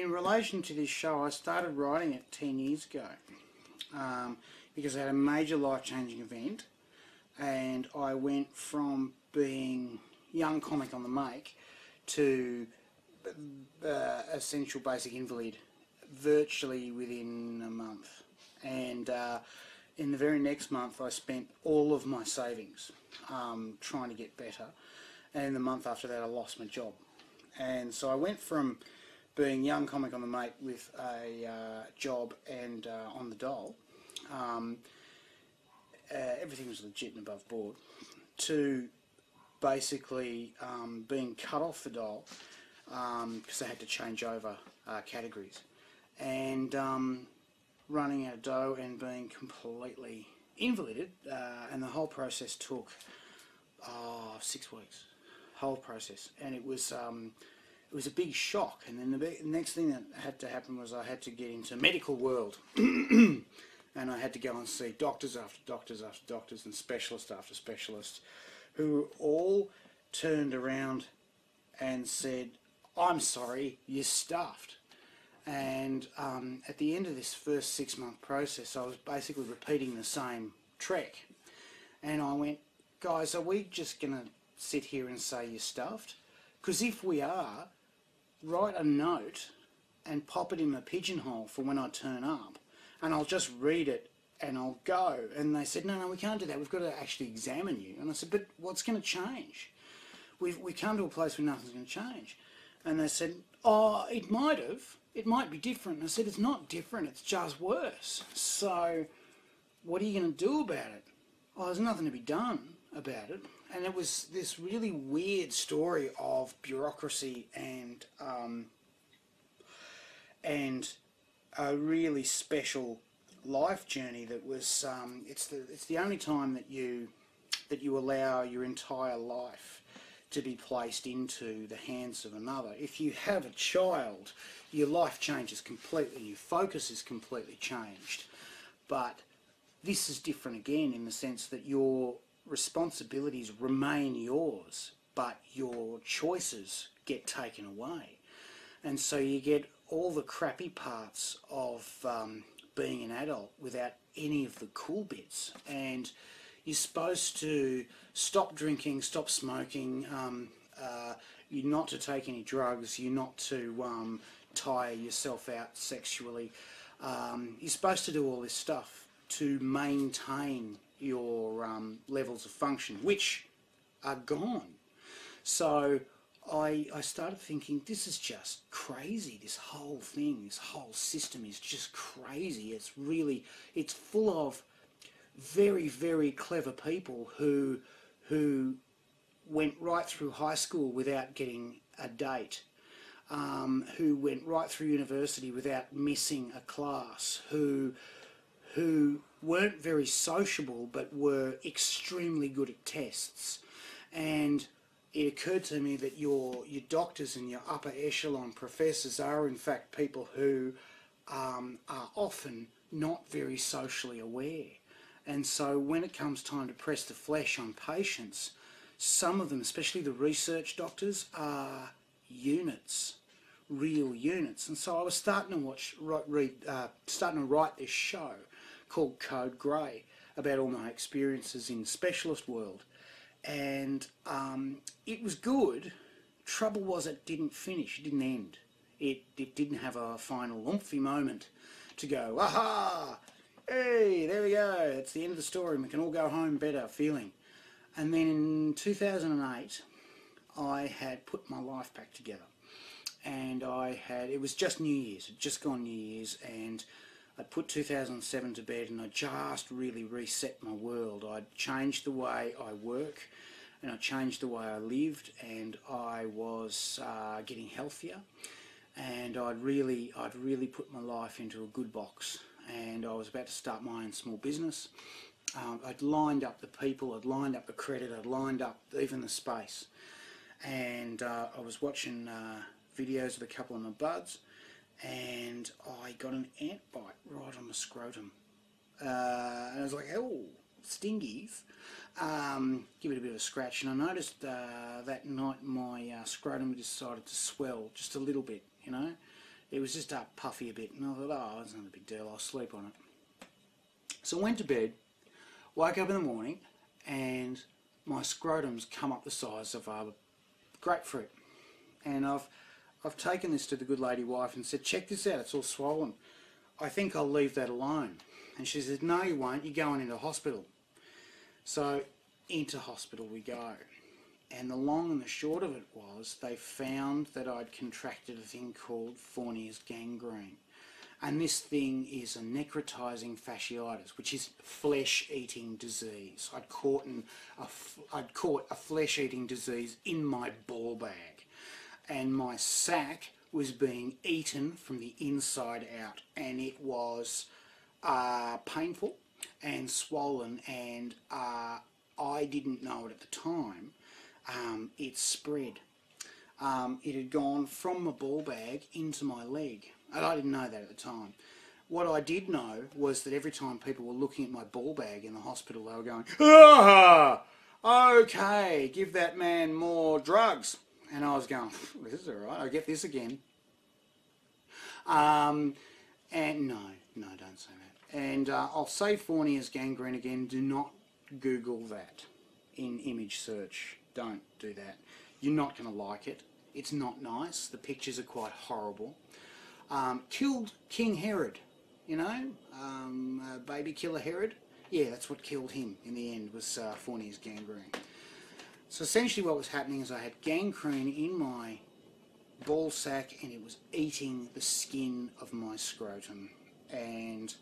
in relation to this show, I started writing it 10 years ago because I had a major life-changing event, and I went from being young comic on the make to essential basic invalid virtually within a month. And in the very next month I spent all of my savings trying to get better, and in the month after that I lost my job. And so I went from being young comic on the make with a job and on the dole, everything was legit and above board, to basically being cut off the dole because I had to change over categories, and running out of dough and being completely invalided, and the whole process took 6 weeks, whole process, and it was a big shock. And then the next thing that had to happen was I had to get into medical world and I had to go and see doctors after doctors after doctors and specialist after specialist, who all turned around and said, "I'm sorry, you're stuffed." And at the end of this first 6-month process, I was basically repeating the same trek. And I went, "Guys, are we just going to sit here and say you're stuffed? Because if we are, write a note and pop it in the pigeonhole for when I turn up, and I'll just read it and I'll go." And they said, no, we can't do that. We've got to actually examine you." And I said, "But what's going to change? We come to a place where nothing's going to change." And they said, "Oh, it might have. It might be different." And I said, "It's not different, it's just worse. So what are you going to do about it?" "Oh, there's nothing to be done about it." And it was this really weird story of bureaucracy and a really special life journey that was it's the only time that you allow your entire life to be placed into the hands of another. If you have a child, your life changes completely, your focus is completely changed. But this is different again, in the sense that your responsibilities remain yours, but your choices get taken away. And so you get all the crappy parts of being an adult without any of the cool bits. And you're supposed to stop drinking, stop smoking, you're not to take any drugs, you're not to tire yourself out sexually. You're supposed to do all this stuff to maintain your levels of function, which are gone. So I started thinking, this is just crazy. This whole thing, this whole system is just crazy. It's full of very, very clever people who went right through high school without getting a date, who went right through university without missing a class, who weren't very sociable but were extremely good at tests. And it occurred to me that your doctors and your upper echelon professors are in fact people who are often not very socially aware. And so when it comes time to press the flesh on patients, some of them, especially the research doctors, are units, real units. And so I was starting to write this show called Code Grey about all my experiences in the specialist world. And it was good. Trouble was, it didn't finish, it didn't end. It didn't have a final oomphy moment to go, aha, hey, there we go, it's the end of the story and we can all go home better feeling. And then in 2008, I had put my life back together. And it was just New Year's, it had just gone New Year's, and I'd put 2007 to bed, and I just really reset my world. I'd changed the way I work, and I changed the way I lived, and I was getting healthier, and I'd really put my life into a good box, and I was about to start my own small business. I'd lined up the people, I'd lined up the credit, I'd lined up even the space, and I was watching videos of a couple of my buds, and I got an ant bite right on my scrotum, and I was like, oh, stingies. Give it a bit of a scratch, and I noticed that night my scrotum decided to swell just a little bit, you know, it was just up puffy a bit, and I thought, oh, it's not a big deal, I'll sleep on it. So I went to bed, woke up in the morning, and my scrotum's come up the size of a grapefruit. And I've taken this to the good lady wife and said, check this out, it's all swollen. I think I'll leave that alone. And she said, no you won't, you're going into hospital. So into hospital we go. And the long and the short of it was, they found that I'd contracted a thing called Fournier's gangrene. And this thing is a necrotizing fasciitis, which is flesh-eating disease. I'd caught a flesh-eating disease in my ball bag. And my sac was being eaten from the inside out. And it was painful and swollen, and I didn't know it at the time. It spread. It had gone from my ball bag into my leg, and I didn't know that at the time. What I did know was that every time people were looking at my ball bag in the hospital, they were going, ah, okay, give that man more drugs. And I was going, this is alright, I'll get this again. And no, don't say that. And I'll say Fournier's gangrene again, do not Google that in image search. Don't do that. You're not going to like it. It's not nice. The pictures are quite horrible. Killed King Herod, you know, baby killer Herod. Yeah, that's what killed him in the end, was Fournier's gangrene. So essentially what was happening is I had gangrene in my ball sack, and it was eating the skin of my scrotum. And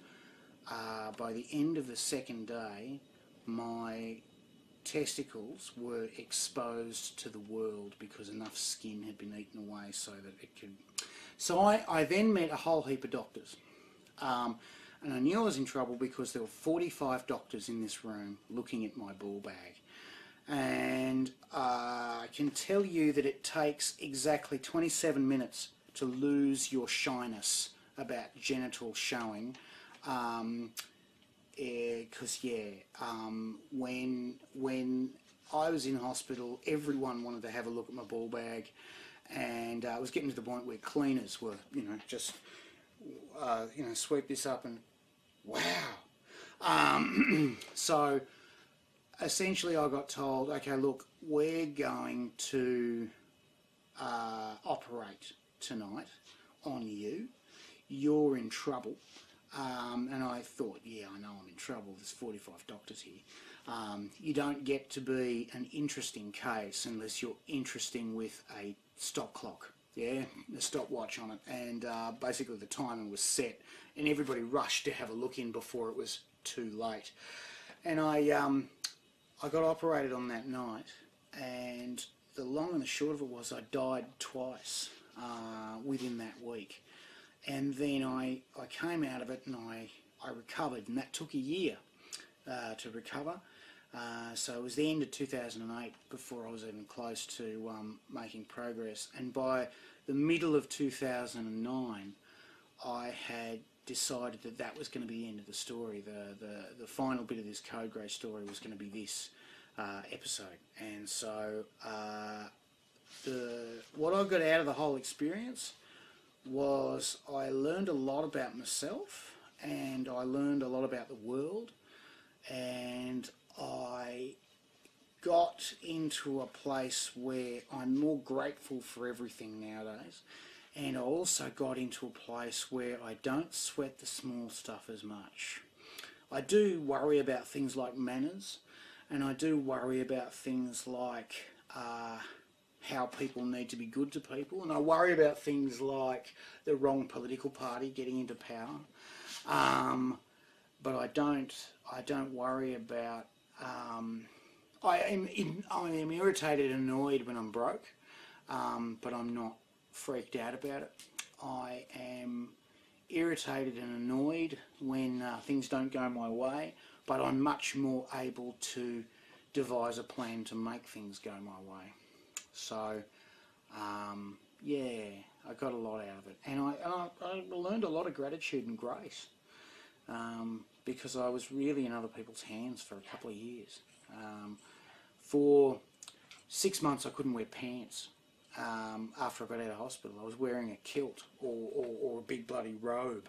by the end of the second day, my testicles were exposed to the world because enough skin had been eaten away so that it could... So I then met a whole heap of doctors. And I knew I was in trouble because there were 45 doctors in this room looking at my ball bag. And I can tell you that it takes exactly 27 minutes to lose your shyness about genital showing. Because when I was in hospital, everyone wanted to have a look at my ball bag, and it was getting to the point where cleaners were, just sweep this up and wow. So essentially, I got told, okay, look, we're going to operate tonight on you. You're in trouble. And I thought, yeah, I know I'm in trouble. There's 45 doctors here. You don't get to be an interesting case unless you're interesting with a stop clock, yeah, a stopwatch on it. And basically the timing was set, and everybody rushed to have a look in before it was too late. And I got operated on that night, and the long and the short of it was I died twice within that week. And then I came out of it, and I recovered, and that took a year to recover. So it was the end of 2008 before I was even close to making progress. And by the middle of 2009, I had decided that that was going to be the end of the story. The final bit of this Code Grey story was going to be this episode. And so what I got out of the whole experience was I learned a lot about myself, and I learned a lot about the world, and I got into a place where I'm more grateful for everything nowadays, and I also got into a place where I don't sweat the small stuff as much. I do worry about things like manners, and I do worry about things like how people need to be good to people, and I worry about things like the wrong political party getting into power. But I don't worry about. I am irritated and annoyed when I'm broke, but I'm not freaked out about it. I am irritated and annoyed when things don't go my way, but I'm much more able to devise a plan to make things go my way. So, yeah, I got a lot out of it, and I learned a lot of gratitude and grace, because I was really in other people's hands for a couple of years. For 6 months I couldn't wear pants, after I got out of hospital. I was wearing a kilt or a big bloody robe.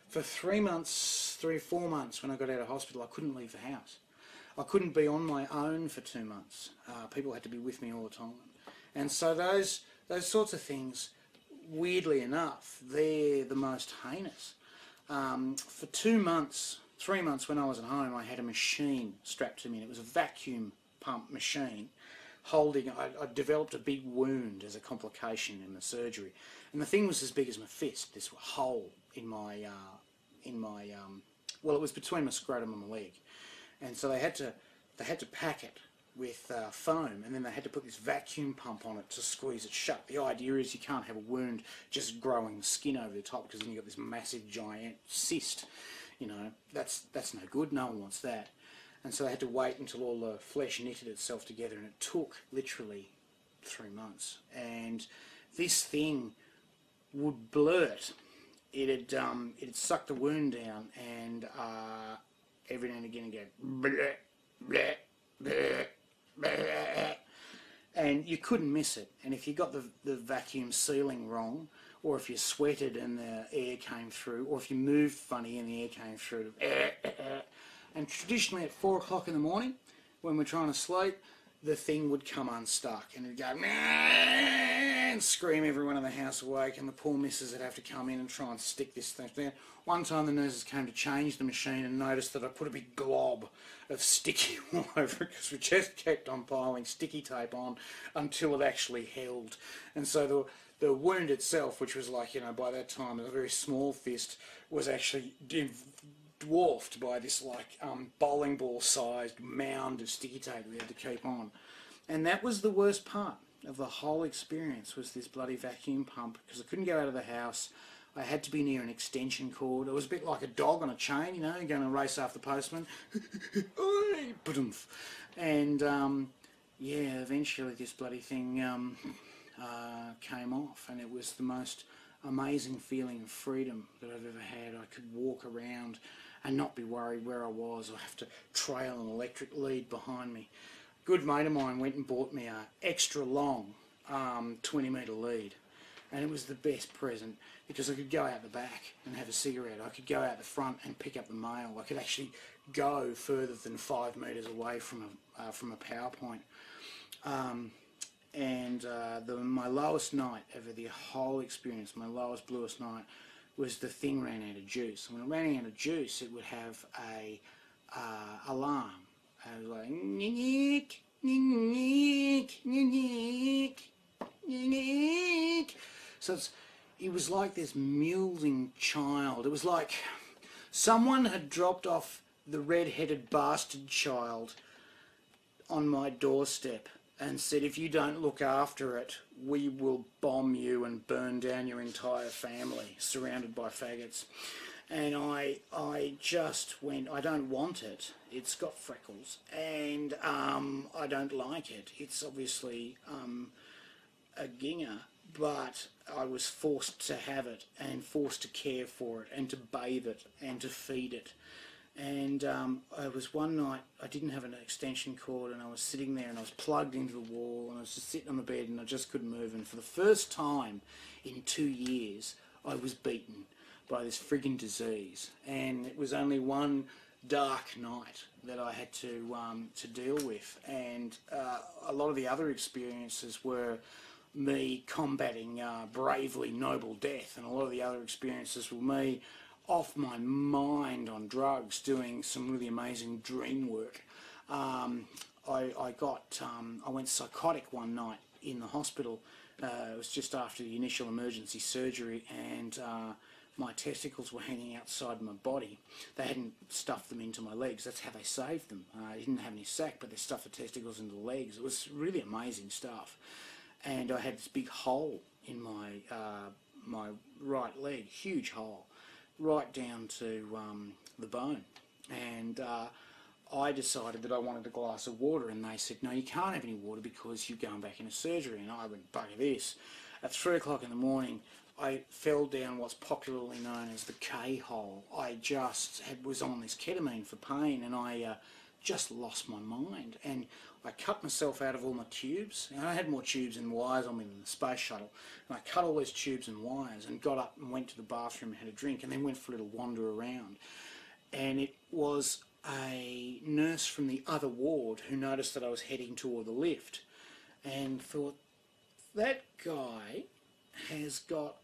For 3 months, 3 or 4 months when I got out of hospital, I couldn't leave the house. I couldn't be on my own for 2 months. People had to be with me all the time. And so those sorts of things, weirdly enough, they're the most heinous. For 2 months, 3 months when I was at home, I had a machine strapped to me, and it was a vacuum pump machine holding. I developed a big wound as a complication in the surgery, and the thing was as big as my fist. This hole in my well, it was between my scrotum and my leg, and so they had to pack it with foam, and then they had to put this vacuum pump on it to squeeze it shut. The idea is you can't have a wound just growing skin over the top, because then you've got this massive giant cyst. You know, that's no good. No one wants that. And so they had to wait until all the flesh knitted itself together, and it took literally 3 months. And this thing would blurt. It'd suck the wound down, and every now and again it'd go bleh, bleh, bleh, bleh, and you couldn't miss it. And if you got the vacuum sealing wrong, or if you sweated and the air came through, or if you moved funny and the air came through, and traditionally at 4 o'clock in the morning, when we're trying to sleep, the thing would come unstuck, and it'd go and scream everyone in the house awake, and the poor missus would have to come in and try and stick this thing down. One time the nurses came to change the machine and noticed that I put a big glob of sticky all over it, because we just kept on piling sticky tape on until it actually held. And so the wound itself, which was like, you know, by that time a very small fist, was actually dwarfed by this like bowling ball sized mound of sticky tape we had to keep on. And that was the worst part of the whole experience, was this bloody vacuum pump, because I couldn't go out of the house. I had to be near an extension cord. It was a bit like a dog on a chain, you know, going to race after the postman. And yeah, eventually this bloody thing came off, and it was the most amazing feeling of freedom that I've ever had. I could walk around and not be worried where I was, or have to trail an electric lead behind me. A good mate of mine went and bought me a extra long 20-metre lead, and it was the best present, because I could go out the back and have a cigarette. I could go out the front and pick up the mail. I could actually go further than 5 metres away from a PowerPoint. My lowest night over the whole experience, my lowest, bluest night, was the thing ran out of juice. And when it ran out of juice, it would have a alarm. It was like, nick, nick, nick, nick. So it was like this mewling child. It was like someone had dropped off the red-headed bastard child on my doorstep and said, if you don't look after it, we will bomb you and burn down your entire family, surrounded by faggots. And I just went, I don't want it. It's got freckles, and I don't like it. It's obviously a ginger, but I was forced to have it, and forced to care for it, and to bathe it, and to feed it. And I was one night, I didn't have an extension cord, and I was sitting there, and I was plugged into the wall, and I was just sitting on the bed, and I just couldn't move. And for the first time in 2 years, I was beaten by this friggin' disease. And it was only one dark night that I had to deal with. And a lot of the other experiences were me combating bravely noble death, and a lot of the other experiences were me off my mind on drugs, doing some really amazing dream work. I went psychotic one night in the hospital. It was just after the initial emergency surgery, and my testicles were hanging outside my body. They hadn't stuffed them into my legs. That's how they saved them. I didn't have any sac, but they stuffed the testicles into the legs. It was really amazing stuff. And I had this big hole in my my right leg, huge hole, right down to the bone. And I decided that I wanted a glass of water, and they said, no, you can't have any water because you're going back into surgery. And I went, bugger this. At 3 o'clock in the morning, I fell down what's popularly known as the K-hole. I just was on this ketamine for pain, and I just lost my mind. And I cut myself out of all my tubes. And I had more tubes and wires on me than the space shuttle. And I cut all those tubes and wires and got up and went to the bathroom and had a drink and then went for a little wander around. And it was a nurse from the other ward who noticed that I was heading toward the lift and thought, that guy has got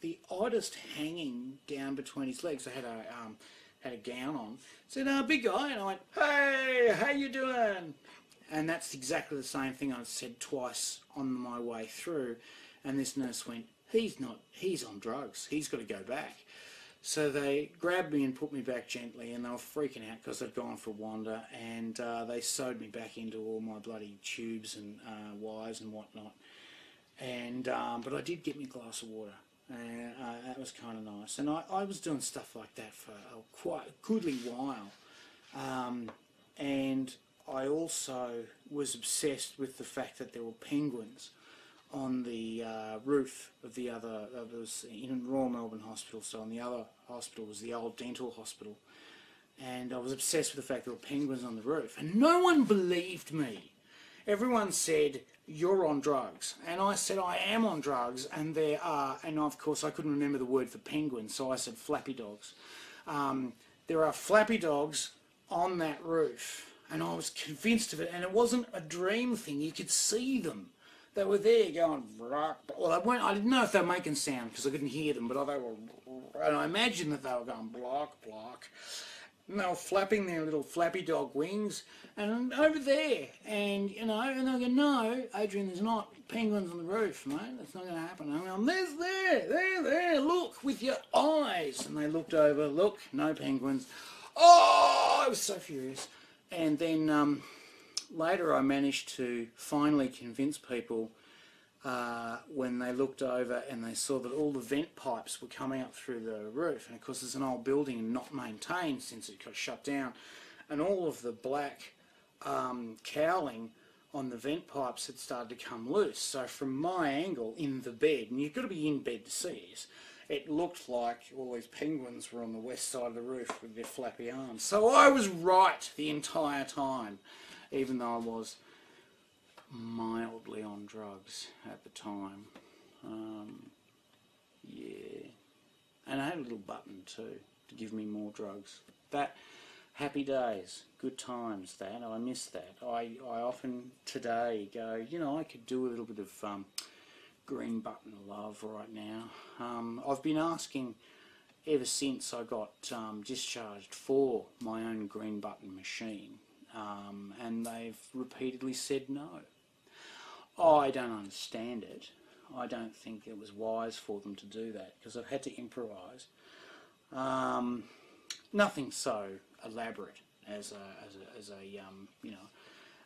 the oddest hanging down between his legs. I had a gown on. Said, big guy. And I went, hey, how you doing? And that's exactly the same thing I said twice on my way through. And this nurse went, he's on drugs. He's got to go back. So they grabbed me and put me back gently, and they were freaking out because I'd gone for a wander, and they sewed me back into all my bloody tubes and wires and whatnot. And but I did get me a glass of water, and that was kind of nice. And I was doing stuff like that for quite a goodly while. And I also was obsessed with the fact that there were penguins on the roof of the other, it was in Royal Melbourne Hospital, so on the other hospital was the old dental hospital, and I was obsessed with the fact there were penguins on the roof, and no one believed me. Everyone said, you're on drugs, and I said, I am on drugs, and there are, and of course I couldn't remember the word for penguin, so I said flappy dogs. There are flappy dogs on that roof, and I was convinced of it, and it wasn't a dream thing, you could see them. They were there going, well, I didn't know if they were making sound because I couldn't hear them, but they were, and I imagined that they were going block, block. And they were flapping their little flappy dog wings, and over there, and you know, and they go, no, Adrian, there's not penguins on the roof, mate. That's not going to happen. And I'm going, there, look with your eyes. And they looked over, look, no penguins. Oh, I was so furious. And then later I managed to finally convince people when they looked over and they saw that all the vent pipes were coming up through the roof. And of course it's an old building and not maintained since it got shut down. And all of the black cowling on the vent pipes had started to come loose. So from my angle in the bed, and you've got to be in bed to see this, it looked like all these penguins were on the west side of the roof with their flappy arms. So I was right the entire time, even though I was mildly on drugs at the time. Yeah. And I had a little button too to give me more drugs. That, happy days, good times, that, I miss that. I often today go, you know, I could do a little bit of green button love right now. I've been asking ever since I got discharged for my own green button machine, and they've repeatedly said no. I don't understand it. I don't think it was wise for them to do that because I've had to improvise. Nothing so elaborate as a you know,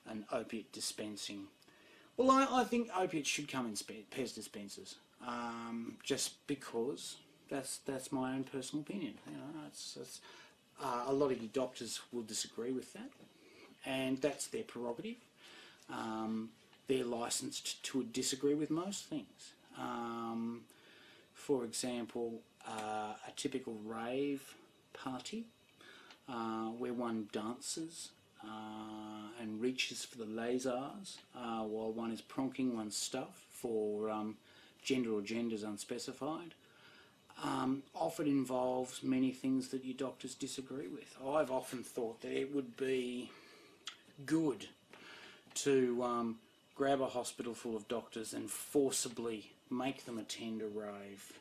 an opiate dispensing. Well, I think opiates should come in Pez dispensers, just because that's my own personal opinion. You know, a lot of you doctors will disagree with that, and that's their prerogative. They're licensed to disagree with most things. For example, a typical rave party where one dances and reaches for the lasers while one is pronking one's stuff for gender or genders unspecified, often involves many things that you doctors disagree with. I've often thought that it would be good to grab a hospital full of doctors and forcibly make them attend a rave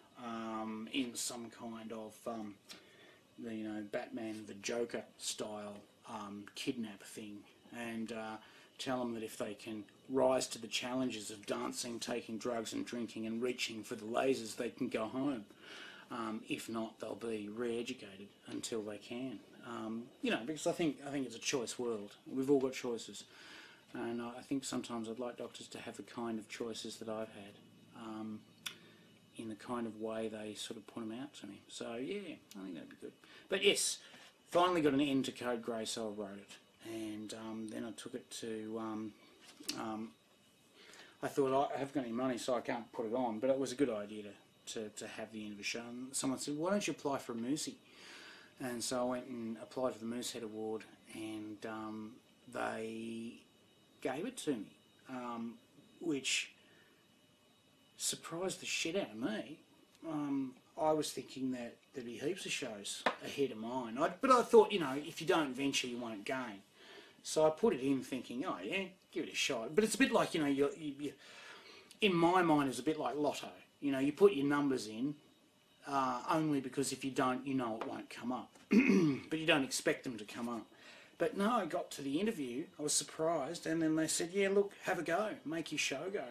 in some kind of you know, Batman the Joker style kidnap thing, and tell them that if they can rise to the challenges of dancing, taking drugs and drinking and reaching for the lasers, they can go home. If not, they'll be re-educated until they can. You know, because I think it's a choice world. We've all got choices, and I think sometimes I'd like doctors to have the kind of choices that I've had, in the kind of way they sort of point them out to me. So yeah, I think that'd be good. But yes, finally got an end to Code Grey, so I wrote it, and then I took it to. I thought I haven't got any money, so I can't put it on. But it was a good idea to have the end of a show. And someone said, "Why don't you apply for a Moosey?" And so I went and applied for the Moosehead Award, and they gave it to me, which surprised the shit out of me. I was thinking that there'd be heaps of shows ahead of mine. But I thought, you know, if you don't venture, you won't gain. So I put it in thinking, oh yeah, give it a shot. But it's a bit like, you know, you in my mind, it's a bit like lotto. You know, you put your numbers in only because if you don't, you know it won't come up. But you don't expect them to come up. But no, I got to the interview, I was surprised, and then they said, yeah, look, have a go, make your show go.